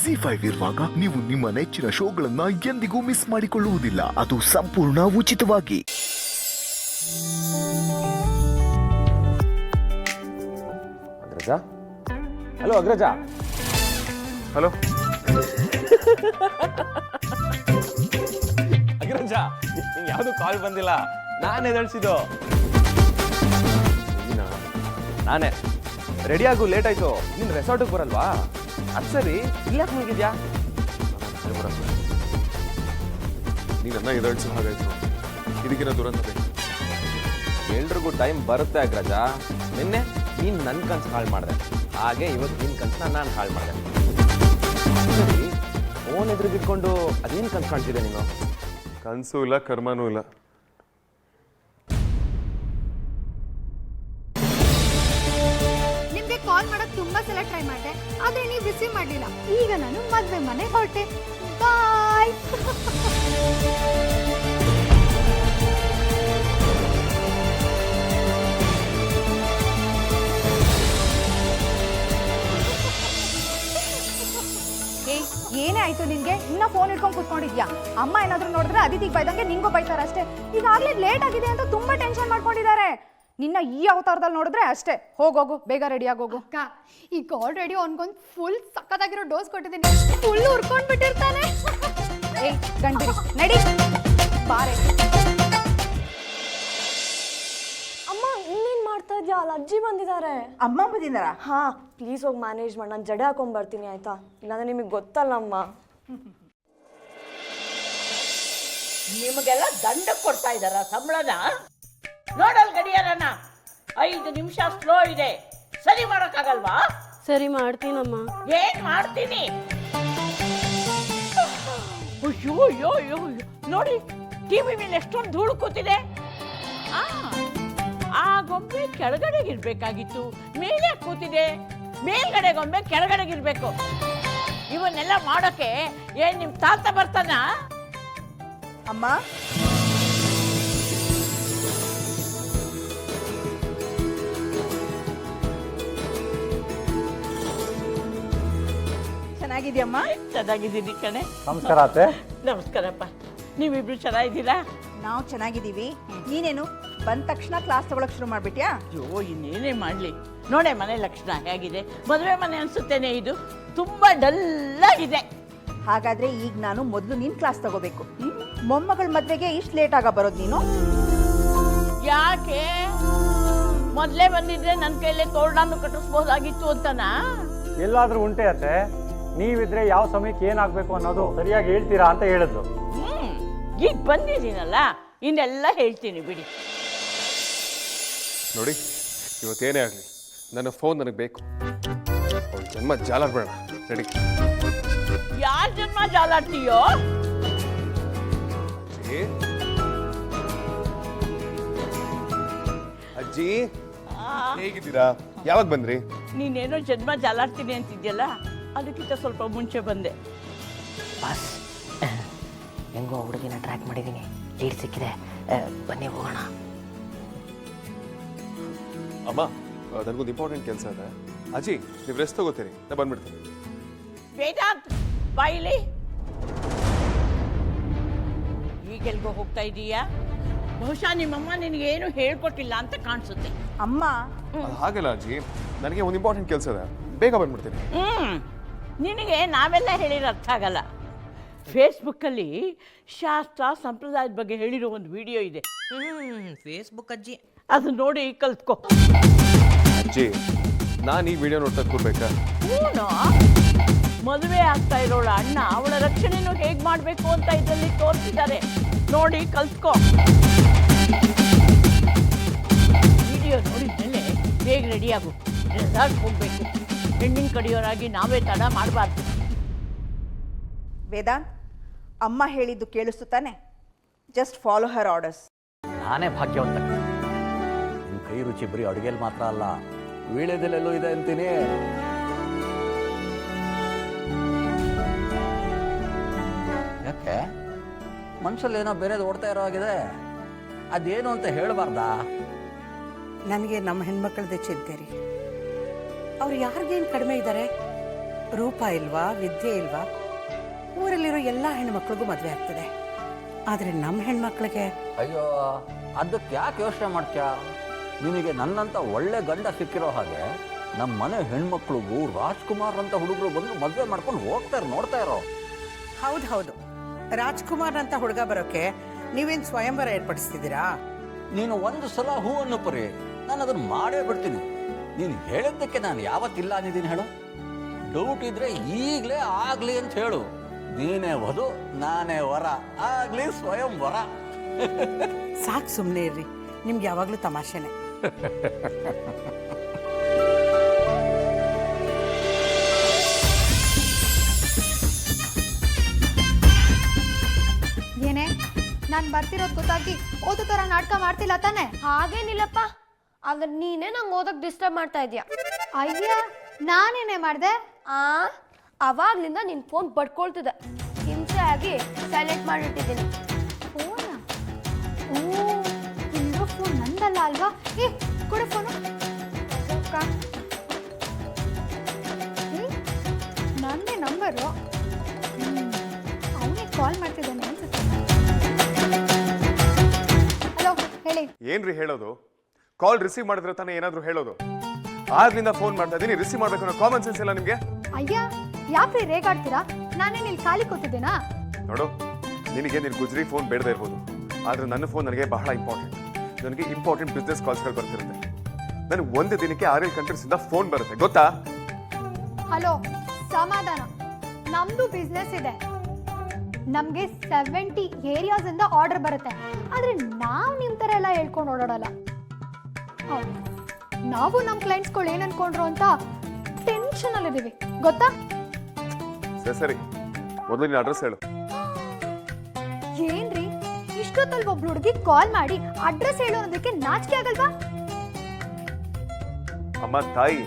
ಜಿ5 ಇರುವಾಗ ನೀವು ನಿಮ್ಮ ನೆಚ್ಚಿನ ಶೋಗಳನ್ನ ಎಂದಿಗೂ ಮಿಸ್ ಮಾಡಿಕೊಳ್ಳುವುದಿಲ್ಲ. ಅದು ಸಂಪೂರ್ಣ ಉಚಿತವಾಗಿ. ಅಗ್ರಜ, ಹಲೋ ಅಗ್ರಜ. ಹಲೋ ಅಗ್ರಜ, ಯಾವುದು ಕಾಲ್ ಬಂದಿಲ್ಲ. ನಾನೇ ಎದಳ್ಸಿದ್ದು. ನಾನೇ ರೆಡಿ ಆಗು, ಲೇಟ್ ಆಯ್ತು. ನೀನ್ ರೆಸಾರ್ಟಿಗೆ ಬರಲ್ವಾ? ಅದು ಸರಿ, ಇಲ್ಲಾಕ್ ಮುಗಿದ್ಯಾ? ನೀನನ್ನ ಎದಳ್ಸೋ ಹಾಗಾಯ್ತು. ಇದಕ್ಕಿನ ದುರಂತ ಬೇಕು. ಎಲ್ರಿಗೂ ಟೈಮ್ ಬರುತ್ತೆ ಅಗ್ರಜ. ನಿನ್ನೆ ನೀನ್ ನನ್ನ ಕನ್ಸು ಹಾಳು ಮಾಡಿದೆ, ಹಾಗೆ ಇವತ್ತು ನಿನ್ನ ಕನ್ಸನ್ನ ನಾನು ಹಾಳು ಮಾಡಿದೆ. ಸರಿ, ಫೋನ್ ಎದುರಿಗಿಟ್ಕೊಂಡು ಅದೇನು ಕನ್ಸು ಕಾಣ್ತಿದೆ ನೀನು? ಕನಸು ಇಲ್ಲ, ಕರ್ಮನೂ ಇಲ್ಲ. ನಿಮ್ಗೆ ಕಾಲ್ ಮಾಡಕ್ ತುಂಬಾ ಸಲ ಟ್ರೈ ಮಾಡಿದೆ, ಆದ್ರೆ ನೀವು ರಿಸೀವ್ ಮಾಡ್ಲಿಲ್ಲ. ಈಗ ನಾನು ಮದ್ವೆ ಮನೆಗೆ ಹೊರಟೆ. ಬಾಯ್. ಏನೇ ಆಯ್ತು ನಿನ್ಗೆ? ಇನ್ನ ಫೋನ್ ಇಟ್ಕೊಂಡು ಕುತ್ಕೊಂಡಿದ್ಯಾ? ಅಮ್ಮ ಏನಾದ್ರು ನೋಡಿದ್ರೆ ಅದಿತಿಗೆ ಬೈದಂಗೆ ನಿಂಗೂ ಬೈತಾರ ಅಷ್ಟೇ. ಈಗಾಗ್ಲೇ ಲೇಟ್ ಆಗಿದೆ ಅಂತ ತುಂಬಾ ಟೆನ್ಷನ್ ಮಾಡ್ಕೊಂಡಿದ್ದಾರೆ. ನಿನ್ನ ಈ ಅವತಾರದಲ್ಲಿ ನೋಡಿದ್ರೆ ಅಷ್ಟೇ. ಹೋಗೋಗು, ಬೇಗ ರೆಡಿ ಆಗೋಗು. ಅಕ್ಕ, ಈಗ ಆಲ್ರೆಡಿ ಅವನ್ಗೊಂದು ಫುಲ್ ಸಕ್ಕತ್ತಾಗಿರೋ ಡೋಸ್ ಕೊಟ್ಟಿದ್ದೀನಿ. ಫುಲ್ ಉರ್ಕೊಂಡ್ ಬಿಟ್ಟಿರ್ತಾನೆ. ಏಯ್ ಗಂಡಿರಿ, ನಡಿ ಬಾರೆ. ಅಮ್ಮ, ಇನ್ನೇನ್ ಮಾಡ್ತಾ ಇದ್ಯಾ? ಅಲ್ಲಿ ಅಜ್ಜಿ ಬಂದಿದ್ದಾರೆ. ಅಮ್ಮ ಬಂದಿದ್ದಾರಾ? ಹಾ, ಪ್ಲೀಸ್ ಹೋಗಿ ಮ್ಯಾನೇಜ್ ಮಾಡಿ. ನಾನು ಜಡೆ ಹಾಕೊಂಡ್ ಬರ್ತೀನಿ, ಆಯ್ತಾ? ಇಲ್ಲಾಂದ್ರೆ ನಿಮಗೆ ಗೊತ್ತಲ್ಲ ಅಮ್ಮ. ನಿಮಗೆಲ್ಲ ದಂಡ ಕೊಡ್ತಾ ಇದ್ದಾರ ಸಂಬಳನ? ನೋಡಲ್ ಗಡಿಯಾರನ 5 ನಿಮಿಷ ಸ್ಲೋ ಇದೆ, ಸರಿ ಮಾಡೋಕ್ಕಾಗಲ್ವಾ? ಸರಿ ಮಾಡ್ತೀನಮ್ಮ. ಏನ್ ಮಾಡ್ತೀನಿ? ಅಯ್ಯೋ ಅಯ್ಯೋ ಅಯ್ಯೋ, ನೋಡಿ ಟಿವಿ ಮೇಲೆ ಎಷ್ಟೊಂದು ಧೂಳು ಕೂತಿದೆ. ಆ ಗೊಂಬೆ ಕೆಳಗಡೆಗಿರ್ಬೇಕಾಗಿತ್ತು, ಮೇಲೆ ಕೂತಿದೆ. ಮೇಲ್ಗಡೆ ಗೊಂಬೆ ಕೆಳಗಡೆಗಿರ್ಬೇಕು. ಇವನ್ನೆಲ್ಲ ಮಾಡೋಕೆ ಏನ್ ನಿಮ್ ತಾತ ಬರ್ತಾನ? ಅಮ್ಮ, ಚೆನ್ನಾಗಿದ್ಯಮ್ಮ? ಚೆನ್ನಾಗಿದ್ದೀನಿ ಕಣೆ. ನಮಸ್ಕಾರ ಅತ್ತೆ. ನಮಸ್ಕಾರಪ್ಪ. ನೀವಿಬ್ರು ಚೆನ್ನಾಗಿದ್ದೀರಾ? ನಾವು ಚೆನ್ನಾಗಿದ್ದೀವಿ. ನೀನೇನು ಬಂದ ತಕ್ಷಣ ಕ್ಲಾಸ್ ತಗೊಳಕ್ ಶುರು ಮಾಡ್ಬಿಟ್ಯಾ? ಅಯ್ಯೋ, ಇನ್ನೇನೇ ಮಾಡ್ಲಿ. ನೋಡೆ ಮನೆ ಲಕ್ಷಣ ಹೇಗಿದೆ. ಮದುವೆ ಮನೆ ಅನ್ಸುತ್ತೇನೆ ಇದು. ತುಂಬಾ ಡಲ್ ಆಗಿದೆ. ಹಾಗಾದ್ರೆ ಈಗ ನಾನು ಮೊದಲು ನಿನ್ ಕ್ಲಾಸ್ ತಗೋಬೇಕು. ಮೊಮ್ಮಗಳ ಮದ್ವೆಗೆ ಇಷ್ಟು ಲೇಟ್ ಆಗ ಬರೋದು ನೀನು? ಯಾಕೆ? ಮೊದ್ಲೇ ಬಂದಿದ್ರೆ ನನ್ನ ಕೈಲೇ ತೋರಣನು ಕಟ್ಟಿಸ್ಬೋದಾಗಿತ್ತು ಅಂತನಾ? ಎಲ್ಲಾದ್ರೂ ಉಂಟೆ ಅತ್ತೆ, ನೀವಿದ್ರೆ ಯಾವ ಸಮಯಕ್ಕೆ ಏನಾಗಬೇಕು ಅನ್ನೋದು ಸರಿಯಾಗಿ ಹೇಳ್ತೀರಾ ಅಂತ ಹೇಳಿದ್ರು. ಈಗ ಬಂದಿದ್ದೀನಲ್ಲ, ಇನ್ನೆಲ್ಲ ಹೇಳ್ತೀನಿ ಬಿಡಿ. ನೋಡಿ, ಇವತ್ತೇನೇ ಆಗಲಿ ನನ್ನ ಫೋನ್ ನನಗೆ ಬೇಕು. ಅವಳ ಜನ್ಮ ಜಾಲಾಡ್ಬೇಡ. ರೆಡಿ? ಯಾರ ಜನ್ಮ ಜಾಲಾಡ್ತೀಯೋ? ಅಜ್ಜಿ, ಹೇಗಿದ್ದೀರಾ? ಯಾವಾಗ ಬಂದ್ರಿ? ನೀನೇನೋ ಜನ್ಮ ಜಾಲಾಡ್ತೀನಿ ಅಂತಿದ್ಯಲ್ಲ, ಅದಕ್ಕಿಂತ ಸ್ವಲ್ಪ ಮುಂಚೆ ಬಂದೆ. ಬಾಸ್, ಹೆಂಗೋ ಹುಡುಗಿನ ಟ್ರ್ಯಾಕ್ ಮಾಡಿದ್ದೀನಿ, ಲೀಡ್ ಸಿಕ್ಕಿದೆ. ಬನ್ನಿ ಹೋಗೋಣ. ಅಮ್ಮ, ನನಗೊಂದು ಇಂಪಾರ್ಟೆಂಟ್ ಕೆಲಸ ಇದೆ. ಅಜ್ಜಿ, ನೀವು ರೆಸ್ಟ್ ತಗೋತೀರಿ, ನಾ ಬಂದ್ಬಿಡ್ತೀನಿ. ವೇದಾಂತ್, ಬಾಯಿಲಿ. ಈಗೆಲ್ಗೋ ಹೋಗ್ತಾ ಇದೀಯಾ? ಬಹುಶಃ ನಿಮ್ಮಮ್ಮ ನಿನಗೆ ಏನು ಹೇಳ್ಕೊಟ್ಟಿಲ್ಲ ಅಂತ ಕಾಣಿಸುತ್ತೆ. ಅಮ್ಮ, ಹಾಗಲ್ಲ ಅಜ್ಜಿ, ನನಗೆ ಒಂದು ಇಂಪಾರ್ಟೆಂಟ್ ಕೆಲಸ ಇದೆ, ಬೇಗ ಬಂದ್ಬಿಡ್ತೀನಿ. ನಿನಗೆ ನಾವೆಲ್ಲ ಹೇಳಿರೋ ಅರ್ಥ ಆಗಲ್ಲ. ಫೇಸ್ಬುಕ್ಕಲ್ಲಿ ಶಾಸ್ತ್ರ ಸಂಪ್ರದಾಯದ ಬಗ್ಗೆ ಹೇಳಿರೋ ಒಂದು ವಿಡಿಯೋ ಇದೆ. ಫೇಸ್ಬುಕ್ ಅಜ್ಜಿ, ಅದು ನೋಡಿ ಕಲ್ತ್ಕೋ. ಅಜ್ಜಿ, ನಾನು ಈ ವಿಡಿಯೋ ನೋಡ್ತಾ ಕೂರ್ಬೇಕಾ? ಹೂನೋ, ಮದುವೆ ಆಗ್ತಾ ಇರೋಳ ಅಣ್ಣ ಅವಳ ರಕ್ಷಣೆನೂ ಹೇಗೆ ಮಾಡಬೇಕು ಅಂತ ಇದರಲ್ಲಿ ತೋರಿಸಿದ್ದಾರೆ. ನೋಡಿ ಕಲ್ತ್ಕೋ. ವಿಡಿಯೋ ನೋಡಿದ್ಮೇಲೆ ಬೇಗ ರೆಡಿಯಾಗು. ರೆಸಾರ್ಟ್ ಹೋಗ್ಬೇಕು. ಹೆಣ್ಣಿನ ಕಡಿಯೋರಾಗಿ ನಾವೇ ತಡ ಮಾಡಬಾರ್ದು. ವೇದಾಂತ್, ಅಮ್ಮ ಹೇಳಿದ್ದು ಕೇಳಿಸ್ತು ತಾನೆ? ಜಸ್ಟ್ ಫಾಲೋ ಹರ್ ಆರ್ಡರ್ಸ್. ನಾನೇ ಭಾಗ್ಯವಂತ. ನಿಮ್ಮ ಕೈ ರುಚಿ ಬರೀ ಅಡುಗೆಯಲ್ಲಿ ಮಾತ್ರ ಅಲ್ಲ, ವೀಳ್ಯದಲ್ಲೆಲ್ಲೂ ಇದೆ ಅಂತೀನಿ. ಯಾಕೆ ಮನ್ಸಲ್ಲಿ ಏನೋ ಬೇರೆದು ಓಡ್ತಾ ಇರೋ ಆಗಿದೆ? ಅದೇನು ಅಂತ ಹೇಳಬಾರ್ದಾ? ನನಗೆ ನಮ್ಮ ಹೆಣ್ಮಕ್ಳದ್ದೇ ಚಿಂತೆ ರೀ. ಅವ್ರು ಯಾರಿಗೇನು ಕಡಿಮೆ ಇದ್ದಾರೆ? ರೂಪ ಇಲ್ವಾ, ವಿದ್ಯೆ ಇಲ್ವಾ? ಊರಲ್ಲಿರೋ ಎಲ್ಲ ಹೆಣ್ಮಕ್ಳಿಗೂ ಮದುವೆ ಆಗ್ತದೆ, ಆದರೆ ನಮ್ಮ ಹೆಣ್ಮಕ್ಳಿಗೆ ಅಯ್ಯೋ, ಅದಕ್ಕೆ ಯಾಕೆ ಯೋಚನೆ ಮಾಡ್ತೀಯ? ನಿನಗೆ ನನ್ನಂತ ಒಳ್ಳೆ ಗಂಡ ಸಿಕ್ಕಿರೋ ಹಾಗೆ ನಮ್ಮ ಮನೆ ಹೆಣ್ಮಕ್ಳಿಗೂ ರಾಜ್ಕುಮಾರ್ ಅಂತ ಹುಡುಗರು ಬಂದು ಮದುವೆ ಮಾಡ್ಕೊಂಡು ಹೋಗ್ತಾರೆ, ನೋಡ್ತಾ ಇರೋ. ಹೌದು, ರಾಜ್ಕುಮಾರ್ ಅಂತ ಹುಡುಗ ಬರೋಕೆ ನೀವೇನು ಸ್ವಯಂವರ ಏರ್ಪಡಿಸ್ತಿದ್ದೀರಾ? ನೀನು ಒಂದು ಸಲ ಹೂ ಅನ್ನು ಪರಿ, ನಾನು ಅದನ್ನು ಮಾಡೇ ಬಿಡ್ತೀನಿ. ನೀನು ಹೇಳಿದ್ದಕ್ಕೆ ನಾನು ಯಾವತ್ತಿಲ್ಲ ಅಂದಿದ್ದೀನಿ ಹೇಳು? ಡೌಟ್ ಇದ್ರೆ ಈಗಲೇ ಆಗ್ಲಿ ಅಂತ ಹೇಳು. ನೀನೇ ವಧು, ನಾನೇ ವರ, ಆಗ್ಲಿ ಸ್ವಯಂವರ. ಸಾಕು, ಸುಮ್ಮನೆ ಇರ್ರಿ, ನಿಮ್ಗೆ ಯಾವಾಗಲೂ ತಮಾಷೆನೆ. ಏನೇ ನಾನು ಬರ್ತಿರೋದು ಗೊತ್ತಾಗಿ ಓದೋ ಥರ ನಾಟಕ ಮಾಡ್ತಿಲ್ಲ ತಾನೆ? ಹಾಗೇನಿಲ್ಲಪ್ಪ, ಆಗ ನೀನೇ ನಂಗೆ ಓದಕ್ಕೆ ಡಿಸ್ಟರ್ಬ್ ಮಾಡ್ತಾ ಇದೀಯ. ಅಯ್ಯ, ನಾನೇನೇ ಮಾಡಿದೆ? ಅವಾಗ್ಲಿಂದ ನಿನ್ ಫೋನ್ ಪಡ್ಕೊಳ್ತಿದ್ದೆ, ಹಿಂಸೆ ಆಗಿ ಸೈಲೆಂಟ್ ಮಾಡಿಟ್ಟಿದ್ದೀನಿ. ಫೋನಾ? ಓ, ಇಲ್ಲಿರೋ ಫೋನ್ ನಂದಲ್ಲ ಅಲ್ವಾ? ಏ, ಕೊಡು ಫೋನು. ನಂದೇ ನಂಬರು. ಅವನಿಗೆ ಕಾಲ್ ಮಾಡ್ತಿದ್ದಾನೆ ಅನ್ಸುತ್ತೆ. ಹಲೋ, ಹೇಳಿ. ಏನ್ರಿ ಹೇಳೋದು? ಕಾಲ್ ರಿಸೀವ್ ಮಾಡಿದ್ರೆ ತಾನೇ ಏನಾದರೂ ಹೇಳೋದು. ಆಗ್ಲಿಂದ ಫೋನ್ ಮಾಡ್ತಾ ಇದ್ದೀನಿ, ರಿಸೀವ್ ಮಾಡ್ಬೇಕು ಅನ್ನೋ ಕಾಮನ್ ಸೆನ್ಸ್ ಇಲ್ಲ ನಿಮಗೆ? ಅಯ್ಯ, ಯಾಕ್ರಿ ರೇಗಾಡ್ತೀರಾ? ನಾನೇನು ಇಲ್ಲಿ ಖಾಲಿ ಕೂತಿದ್ದೀನಾ? ನೋಡು, ನಿನಗೆ ನಿನ್ನ ಗುಜರಿ ಫೋನ್ ಬೇಡದೇ ಇರ್ಬೋದು, ಆದರೆ ನನ್ನ ಫೋನ್ ನನಗೆ ಬಹಳ ಇಂಪಾರ್ಟೆಂಟ್. ನನಗೆ ಇಂಪಾರ್ಟೆಂಟ್ ಬಿಸ್ನೆಸ್ ಕಾಲ್ಸ್ಗಳು ಬರ್ತಿರುತ್ತೆ. ನನಗೆ ಒಂದು ದಿನಕ್ಕೆ 6 ಕಂಟ್ರೀಸಿಂದ ಫೋನ್ ಬರುತ್ತೆ, ಗೊತ್ತಾ? ಹಲೋ, ಸಮಾಧಾನ. ನಮ್ದು ಬಿಸ್ನೆಸ್ ಇದೆ, ನಮಗೆ 70 ಏರಿಯಾಸ್ ಇಂದ ಆರ್ಡರ್ ಬರುತ್ತೆ. ಆದ್ರೆ ನಾವು ನಿಮ್ ತರ ಎಲ್ಲ ಹೇಳ್ಕೊಂಡು ಓಡಾಡಲ್ಲ. ಹೌದು, ನಾವು ನಮ್ಮ ಕ್ಲೈಂಟ್ಸ್ಗಳು ಏನ್ ಅನ್ಕೊಂಡ್ರು ಅಂತ ಟೆನ್ಷನ್ ಅಲ್ಲಿದ್ದೀವಿ, ಗೊತ್ತಾ? ಸರಿ, ಮೊದಲು ನಿನ್ನ ಅಡ್ರೆಸ್ ಹೇಳು. ಏನ್ರಿ, ಇಷ್ಟೊತ್ತಲ್ಲಿ ಒಬ್ಳು ಹುಡುಗಿ ಕಾಲ್ ಮಾಡಿ ಅಡ್ರೆಸ್ ಹೇಳು ಅನ್ನೋದಕ್ಕೆ ನಾಚಿಕೆ ಆಗಲ್ವಾ? ಅಮ್ಮ ತಾಯಿ,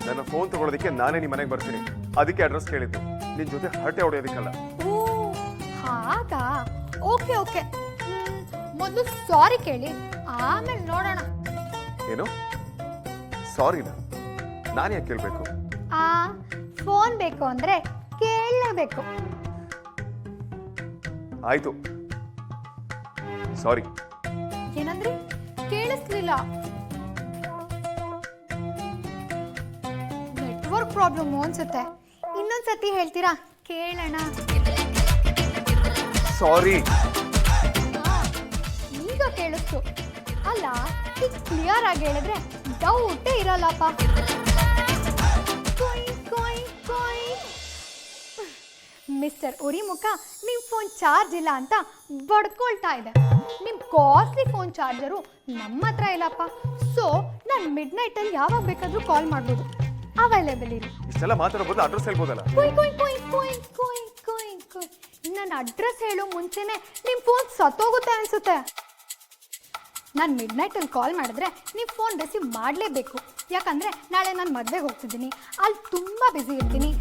ನನ್ನ ಫೋನ್ ತಗೊಳ್ಳೋದಕ್ಕೆ ನಾನೇ ನಿಮ್ಮ ಮನೆಗೆ ಬರ್ತೀನಿ, ಅದಕ್ಕೆ ಅಡ್ರೆಸ್ ಕೇಳಿದ್ದು, ನಿನ್ ಜೊತೆ ಹರಟೆ ಹೊಡೆಯೋದಕ್ಕಲ್ಲ. ಓ ಹಾಗಾ? Okay okay. ಮೊದಲು ಸಾರಿ ಕೇಳಿ, ಆಮೇಲೆ ನೋಡೋಣ. ಏನು ಸಾರಿನಾ? ನಾನು ಯಾಕೆ ಕೇಳಬೇಕು? ಫೋನ್ ಬೇಕು ಅಂದ್ರೆ ಕೇಳಲೇಬೇಕು. ಆಯ್ತು, ಸಾರಿ. ಏನಂದ್ರಿ? ಕೇಳಿಸ್ಲಿಲ್ಲ. ನೆಟ್ವರ್ಕ್ ಪ್ರಾಬ್ಲಮ್ ಅನ್ಸುತ್ತೆ. ಇನ್ನೊಂದ್ಸತಿ ಹೇಳ್ತೀರಾ? ಕೇಳೋಣ. ಸಾರಿ. ಈಗ ಕೇಳಿಸ್ತು ಅಲ್ಲ, ಈಗ ಕ್ಲಿಯರ್ ಆಗಿ ಹೇಳಿದ್ರೆ ಡೌಟೇ ಇರಲ್ಲಪ್ಪ. ಮಿಸ್ಟರ್ ಉರಿಮುಖ, ನಿಮ್ಮ ಫೋನ್ ಚಾರ್ಜ್ ಇಲ್ಲ ಅಂತ ಬಡ್ಕೊಳ್ತಾ ಇದೆ. ನಿಮ್ಮ ಕಾಸ್ಟ್ಲಿ ಫೋನ್ ಚಾರ್ಜರು ನಮ್ಮ ಹತ್ರ ಇಲ್ಲಪ್ಪ. ಸೊ ನಾನು ಮಿಡ್ ನೈಟಲ್ಲಿ ಯಾವಾಗ ಬೇಕಾದರೂ ಕಾಲ್ ಮಾಡ್ಬೋದು, ಅವೈಲೇಬಲ್ ಇರಿ. ಇಷ್ಟೆಲ್ಲ ಮಾತಾಡೋದು ಅಡ್ರೆಸ್ ಹೇಳ್ಬೋದಲ್ಲ? ನನ್ನ ಅಡ್ರೆಸ್ ಹೇಳೋ ಮುಂಚೆನೆ ನಿಮ್ಮ ಫೋನ್ ಸತ್ತೋಗುತ್ತೆ ಅನ್ಸುತ್ತೆ. ನಾನು ಮಿಡ್ ನೈಟಲ್ಲಿ ಕಾಲ್ ಮಾಡಿದ್ರೆ ನೀವು ಫೋನ್ ರಿಸೀವ್ ಮಾಡಲೇಬೇಕು. ಯಾಕಂದರೆ ನಾಳೆ ನಾನು ಮದುವೆಗೆ ಹೋಗ್ತಿದ್ದೀನಿ, ಅಲ್ಲಿ ತುಂಬ ಬ್ಯುಸಿ ಇರ್ತೀನಿ.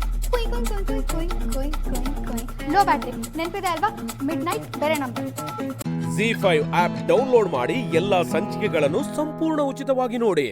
ಲೋ ಬ್ಯಾಟ್ರಿ, ನೆನಪಿದೆ ಅಲ್ವಾ? ಮಿಡ್ ನೈಟ್ ಬೇರೆ ನಂಬರ್. ZEE5 ಆಪ್ ಡೌನ್ಲೋಡ್ ಮಾಡಿ ಎಲ್ಲಾ ಸಂಚಿಕೆಗಳನ್ನು ಸಂಪೂರ್ಣ ಉಚಿತವಾಗಿ ನೋಡಿ.